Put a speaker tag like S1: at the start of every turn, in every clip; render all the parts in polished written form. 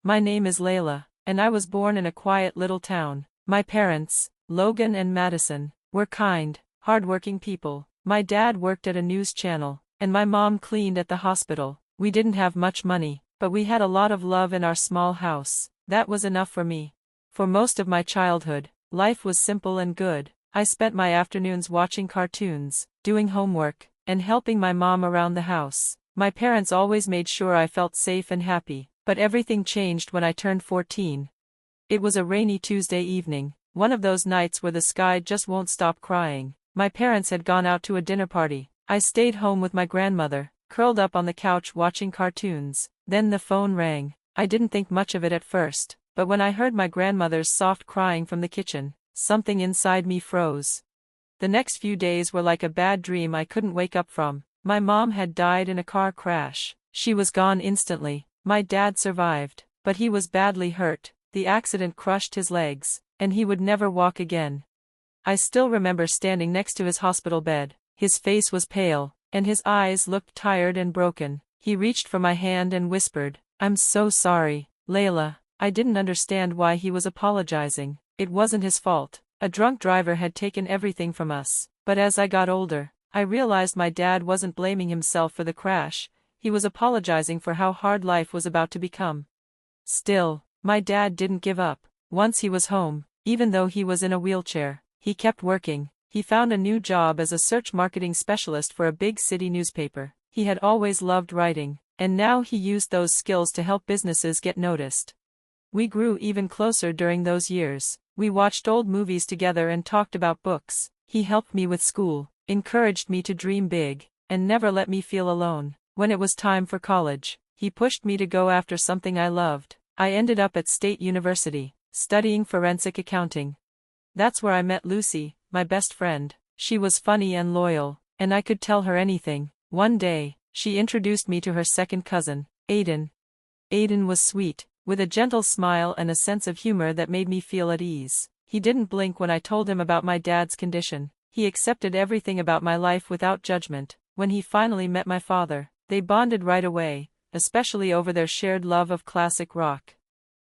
S1: My name is Leila, and I was born in a quiet little town. My parents, Logan and Madison, were kind, hardworking people. My dad worked at a news channel, and my mom cleaned at the hospital. We didn't have much money, but we had a lot of love in our small house. That was enough for me. For most of my childhood, life was simple and good. I spent my afternoons watching cartoons, doing homework, and helping my mom around the house. My parents always made sure I felt safe and happy, but everything changed when I turned 14. It was a rainy Tuesday evening, one of those nights where the sky just won't stop crying. My parents had gone out to a dinner party. I stayed home with my grandmother, curled up on the couch watching cartoons. Then the phone rang. I didn't think much of it at first, but when I heard my grandmother's soft crying from the kitchen, something inside me froze. The next few days were like a bad dream I couldn't wake up from. My mom had died in a car crash. She was gone instantly. My dad survived, but he was badly hurt. The accident crushed his legs, and he would never walk again. I still remember standing next to his hospital bed. His face was pale, and his eyes looked tired and broken. He reached for my hand and whispered, "I'm so sorry, Leila." I didn't understand why he was apologizing. It wasn't his fault. A drunk driver had taken everything from us. But as I got older, I realized my dad wasn't blaming himself for the crash. He was apologizing for how hard life was about to become. Still, my dad didn't give up. Once he was home, even though he was in a wheelchair, he kept working. He found a new job as a search marketing specialist for a big city newspaper. He had always loved writing, and now he used those skills to help businesses get noticed. We grew even closer during those years. We watched old movies together and talked about books. He helped me with school, encouraged me to dream big, and never let me feel alone. When it was time for college, he pushed me to go after something I loved. I ended up at State University, studying forensic accounting. That's where I met Lucy, my best friend. She was funny and loyal, and I could tell her anything. One day, she introduced me to her second cousin, Aiden. Aiden was sweet, with a gentle smile and a sense of humor that made me feel at ease. He didn't blink when I told him about my dad's condition. He accepted everything about my life without judgment. When he finally met my father, they bonded right away, especially over their shared love of classic rock.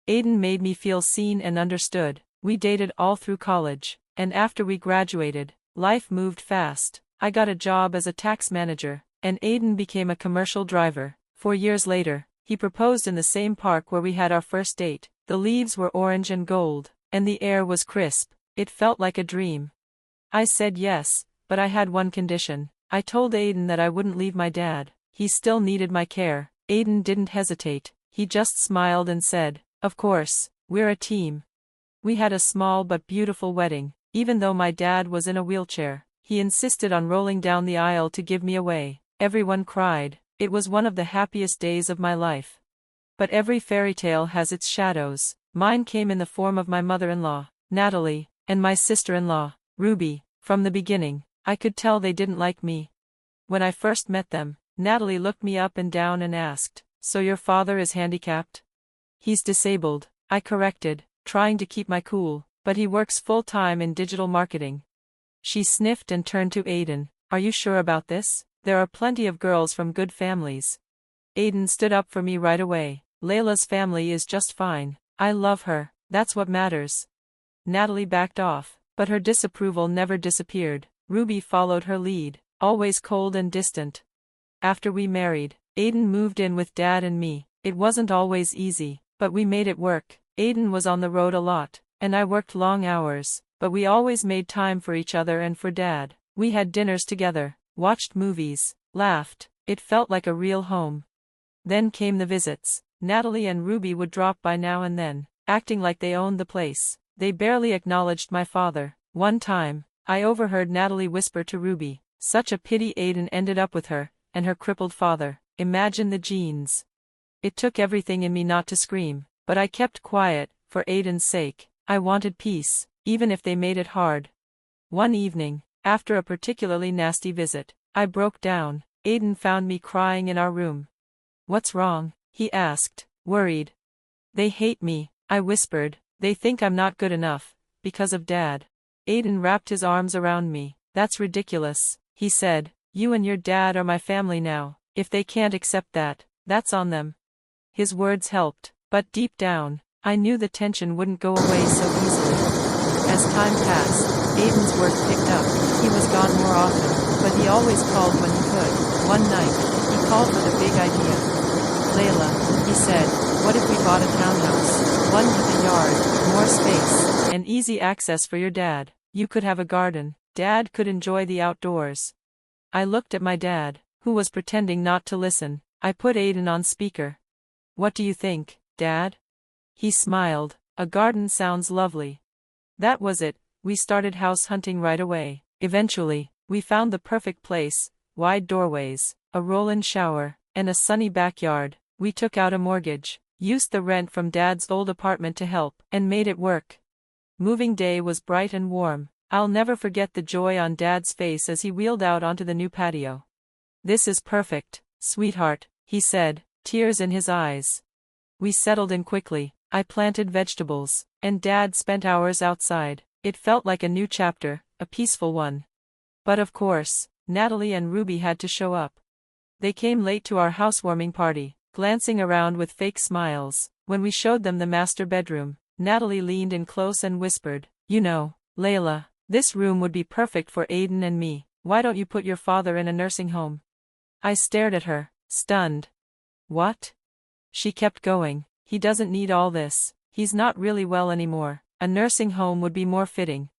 S1: Aiden made me feel seen and understood. We dated all through college, and after we graduated, life moved fast. I got a job as a tax manager, and Aiden became a commercial driver. 4 years later, he proposed in the same park where we had our first date. The leaves were orange and gold, and the air was crisp. It felt like a dream. I said yes, but I had one condition. I told Aiden that I wouldn't leave my dad. He still needed my care. Aiden didn't hesitate. He just smiled and said, "Of course, we're a team." We had a small but beautiful wedding. Even though my dad was in a wheelchair, he insisted on rolling down the aisle to give me away. Everyone cried. It was one of the happiest days of my life. But every fairy tale has its shadows. Mine came in the form of my mother-in-law, Natalie, and my sister-in-law, Ruby. From the beginning, I could tell they didn't like me. When I first met them, Natalie looked me up and down and asked, "So your father is handicapped?" "He's disabled," I corrected, trying to keep my cool, "but he works full-time in digital marketing." She sniffed and turned to Aiden. "Are you sure about this? There are plenty of girls from good families." Aiden stood up for me right away. "Leila's family is just fine. I love her, that's what matters." Natalie backed off, but her disapproval never disappeared. Ruby followed her lead, always cold and distant. After we married, Aiden moved in with Dad and me. It wasn't always easy, but we made it work. Aiden was on the road a lot, and I worked long hours, but we always made time for each other and for Dad. We had dinners together, watched movies, laughed. It felt like a real home. Then came the visits. Natalie and Ruby would drop by now and then, acting like they owned the place. They barely acknowledged my father. One time, I overheard Natalie whisper to Ruby, "Such a pity Aiden ended up with her, and her crippled father. Imagine the genes." It took everything in me not to scream, but I kept quiet, for Aiden's sake. I wanted peace, even if they made it hard. One evening, after a particularly nasty visit, I broke down. Aiden found me crying in our room. "What's wrong?" he asked, worried. "They hate me," I whispered. "They think I'm not good enough, because of Dad." Aiden wrapped his arms around me. "That's ridiculous," he said. "You and your dad are my family now. If they can't accept that, that's on them." His words helped, But deep down, I knew the tension wouldn't go away so easily. As time passed, Aiden's work picked up. He was gone more often, but he always called when he could. One night, he called with a big idea. "Leila," he said, "what if we bought a townhouse? One with a yard, more space, and easy access for your dad. You could have a garden. Dad could enjoy the outdoors." I looked at my dad, who was pretending not to listen. I put Aiden on speaker. "What do you think, Dad?" He smiled. "A garden sounds lovely." That was it. We started house hunting right away. Eventually, we found the perfect place: wide doorways, a roll-in shower, and a sunny backyard. We took out a mortgage, used the rent from Dad's old apartment to help, and made it work. Moving day was bright and warm. I'll never forget the joy on Dad's face as he wheeled out onto the new patio. "This is perfect, sweetheart," he said, tears in his eyes. We settled in quickly. I planted vegetables, and Dad spent hours outside. It felt like a new chapter, a peaceful one. But of course, Natalie and Ruby had to show up. They came late to our housewarming party, glancing around with fake smiles. When we showed them the master bedroom, Natalie leaned in close and whispered, "You know, Leila, this room would be perfect for Aiden and me. Why don't you put your father in a nursing home?" I stared at her, stunned. "What?" She kept going. "He doesn't need all this. He's not really well anymore. A nursing home would be more fitting."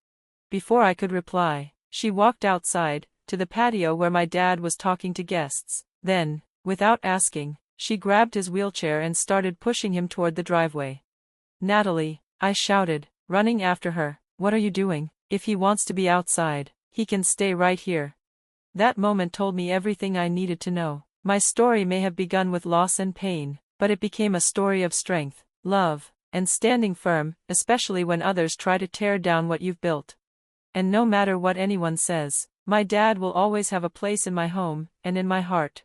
S1: Before I could reply, she walked outside, to the patio where my dad was talking to guests. Then, without asking, she grabbed his wheelchair and started pushing him toward the driveway. "Natalie," I shouted, running after her, "what are you doing? If he wants to be outside, he can stay right here." That moment told me everything I needed to know. My story may have begun with loss and pain, but it became a story of strength, love, and standing firm, especially when others try to tear down what you've built. And no matter what anyone says, my dad will always have a place in my home, and in my heart.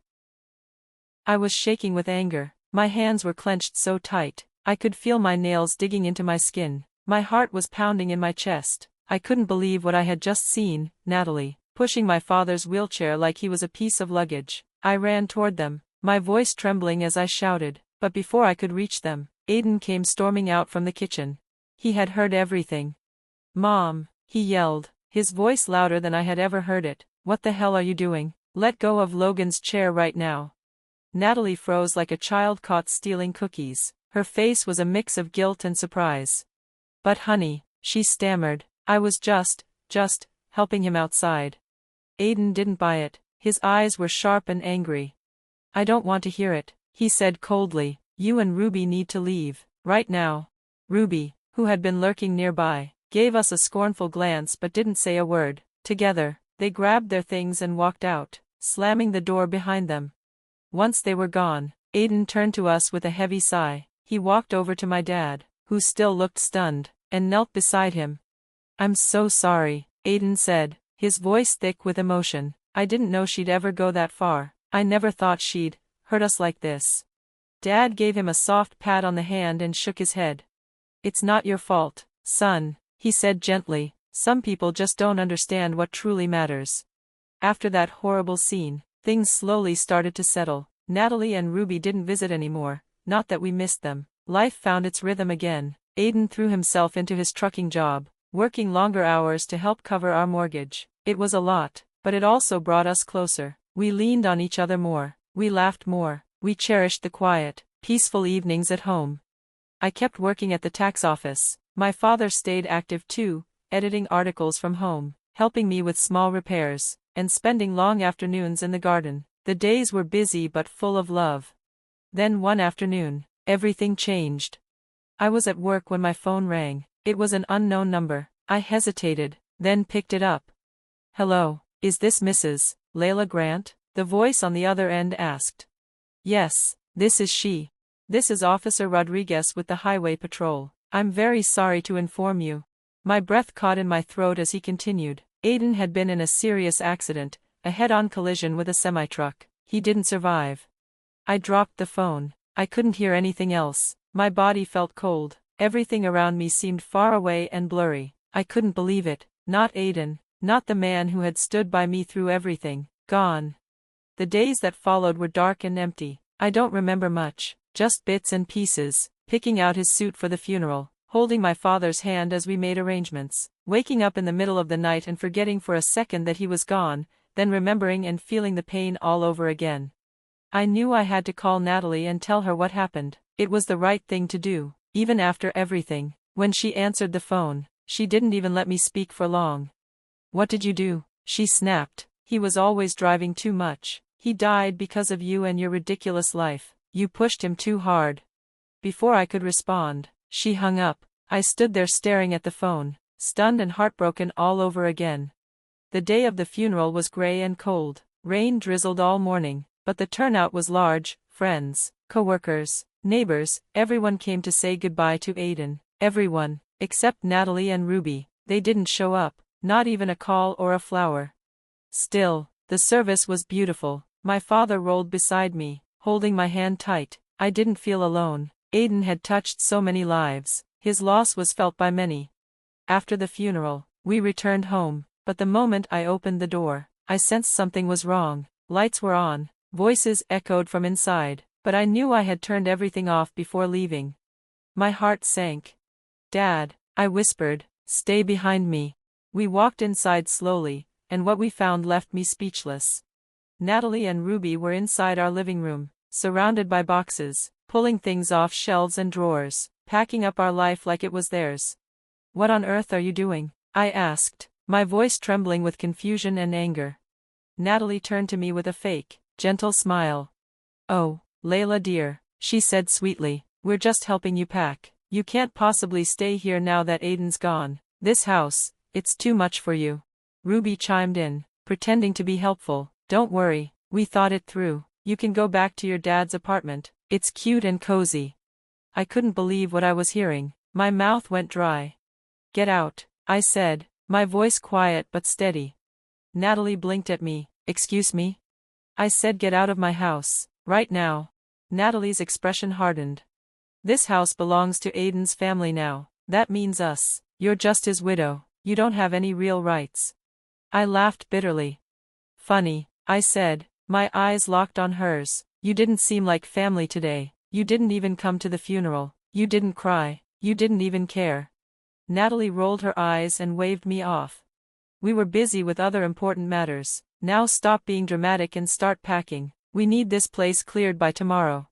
S1: I was shaking with anger. My hands were clenched so tight, I could feel my nails digging into my skin. My heart was pounding in my chest. I couldn't believe what I had just seen: Natalie, pushing my father's wheelchair like he was a piece of luggage. I ran toward them, my voice trembling as I shouted, but before I could reach them, Aiden came storming out from the kitchen. He had heard everything. "Mom," he yelled, his voice louder than I had ever heard it, "what the hell are you doing? Let go of Logan's chair right now." Natalie froze like a child caught stealing cookies. Her face was a mix of guilt and surprise. "But honey," she stammered, "I was just helping him outside." Aiden didn't buy it. His eyes were sharp and angry. "I don't want to hear it," he said coldly. "You and Ruby need to leave, right now." Ruby, who had been lurking nearby, gave us a scornful glance but didn't say a word. Together, they grabbed their things and walked out, slamming the door behind them. Once they were gone, Aiden turned to us with a heavy sigh. He walked over to my dad, who still looked stunned, and knelt beside him. "I'm so sorry," Aiden said, his voice thick with emotion. "I didn't know she'd ever go that far. I never thought she'd hurt us like this." Dad gave him a soft pat on the hand and shook his head. "It's not your fault, son," he said gently. "Some people just don't understand what truly matters." After that horrible scene, things slowly started to settle. Natalie and Ruby didn't visit anymore, not that we missed them. Life found its rhythm again. Aiden threw himself into his trucking job, working longer hours to help cover our mortgage. It was a lot, but it also brought us closer. We leaned on each other more. We laughed more. We cherished the quiet, peaceful evenings at home. I kept working at the tax office. My father stayed active too, editing articles from home, helping me with small repairs, and spending long afternoons in the garden. The days were busy but full of love. Then one afternoon, everything changed. I was at work when my phone rang. It was an unknown number. I hesitated, then picked it up. "Hello, is this Mrs. Leila Grant?" the voice on the other end asked. "Yes, this is she. This is Officer Rodriguez with the Highway Patrol. I'm very sorry to inform you." My breath caught in my throat as he continued. Aiden had been in a serious accident, a head-on collision with a semi-truck. He didn't survive. I dropped the phone. I couldn't hear anything else. My body felt cold. Everything around me seemed far away and blurry. I couldn't believe it. Not Aiden, not the man who had stood by me through everything. Gone. The days that followed were dark and empty. I don't remember much, just bits and pieces. picking out his suit for the funeral, holding my father's hand as we made arrangements, waking up in the middle of the night and forgetting for a second that he was gone, then remembering and feeling the pain all over again. I knew I had to call Natalie and tell her what happened. It was the right thing to do, even after everything. When she answered the phone, she didn't even let me speak for long. "What did you do?" she snapped. "He was always driving too much. He died because of you and your ridiculous life. You pushed him too hard." Before I could respond, she hung up. I stood there staring at the phone, stunned and heartbroken all over again. The day of the funeral was gray and cold. Rain drizzled all morning, but the turnout was large. Friends, co-workers, neighbors, everyone came to say goodbye to Aiden. Everyone, except Natalie and Ruby. They didn't show up, not even a call or a flower. Still, the service was beautiful. My father rolled beside me, holding my hand tight. I didn't feel alone. Aiden had touched so many lives. His loss was felt by many. After the funeral, we returned home, but the moment I opened the door, I sensed something was wrong. Lights were on, voices echoed from inside, but I knew I had turned everything off before leaving. My heart sank. "Dad," I whispered, "stay behind me." We walked inside slowly, and what we found left me speechless. Natalie and Ruby were inside our living room, surrounded by boxes, pulling things off shelves and drawers, packing up our life like it was theirs. "What on earth are you doing?" I asked, my voice trembling with confusion and anger. Natalie turned to me with a fake, gentle smile. "Oh, Leila dear," she said sweetly, "we're just helping you pack. You can't possibly stay here now that Aiden's gone. This house, it's too much for you." Ruby chimed in, pretending to be helpful. "Don't worry, we thought it through. You can go back to your dad's apartment. It's cute and cozy." I couldn't believe what I was hearing. My mouth went dry. "Get out," I said, my voice quiet but steady. Natalie blinked at me. "Excuse me?" I said, "Get out of my house, right now." Natalie's expression hardened. "This house belongs to Aiden's family now. That means us. You're just his widow. You don't have any real rights." I laughed bitterly. "Funny," I said, my eyes locked on hers. "You didn't seem like family today. You didn't even come to the funeral. You didn't cry. You didn't even care." Natalie rolled her eyes and waved me off. "We were busy with other important matters. Now stop being dramatic and start packing. We need this place cleared by tomorrow."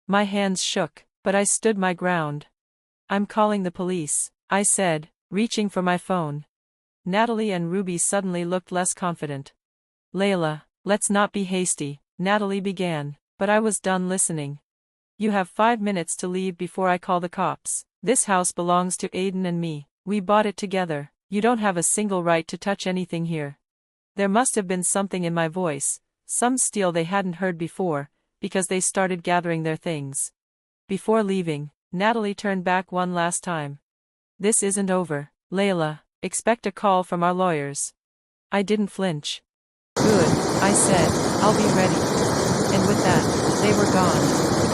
S1: My hands shook, but I stood my ground. "I'm calling the police," I said, reaching for my phone. Natalie and Ruby suddenly looked less confident. "Leila, let's not be hasty," Natalie began, but I was done listening. "You have 5 minutes to leave before I call the cops. This house belongs to Aiden and me. We bought it together. You don't have a single right to touch anything here." There must have been something in my voice, some steel they hadn't heard before, because they started gathering their things. Before leaving, Natalie turned back one last time. "This isn't over, Leila. Expect a call from our lawyers." I didn't flinch. "Good," I said, "I'll be ready." And with that, they were gone.